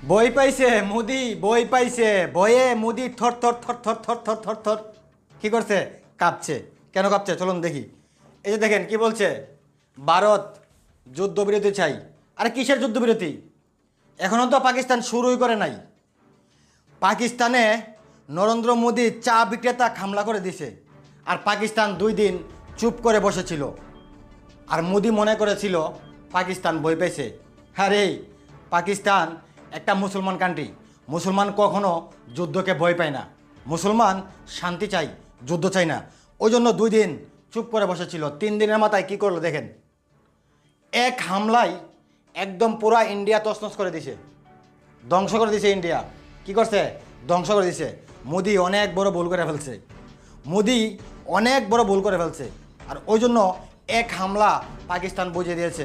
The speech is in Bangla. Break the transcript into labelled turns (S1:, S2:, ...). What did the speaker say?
S1: বই পাইছে মুদি, বই পাইছে, বইয়ে মুদি থর থর থর থর থর থর থর থর কি করছে? কাঁপছে। কেন কাঁপছে চলুন দেখি। এই যে দেখেন কি বলছে, ভারত যুদ্ধবিরতি চাই। আরে কিসের যুদ্ধবিরতি? এখনও তো পাকিস্তান শুরুই করে নাই। পাকিস্তানে নরেন্দ্র মোদী চা বিক্রেতা হামলা করে দিছে, আর পাকিস্তান 2 দিন চুপ করে বসেছিল। আর মোদি মনে করেছিল পাকিস্তান বই পেয়েছে। আরে পাকিস্তান একটা মুসলমান কান্ট্রি, মুসলমান কখনো যুদ্ধকে ভয় পায় না। মুসলমান শান্তি চাই, যুদ্ধ চাই না। ওই জন্য 2 দিন চুপ করে বসেছিল। 3 দিনের মাথায় কি করলো দেখেন, এক হামলায় একদম পুরা ইন্ডিয়া তছনছ করে দিছে, ধ্বংস করে দিছে। ইন্ডিয়া কি করছে? ধ্বংস করে দিছে। মোদি অনেক বড় ভুল করে ফেলছে, মোদি অনেক বড় ভুল করে ফেলছে। আর ওই জন্য এক হামলা পাকিস্তান বুঝিয়ে দিয়েছে।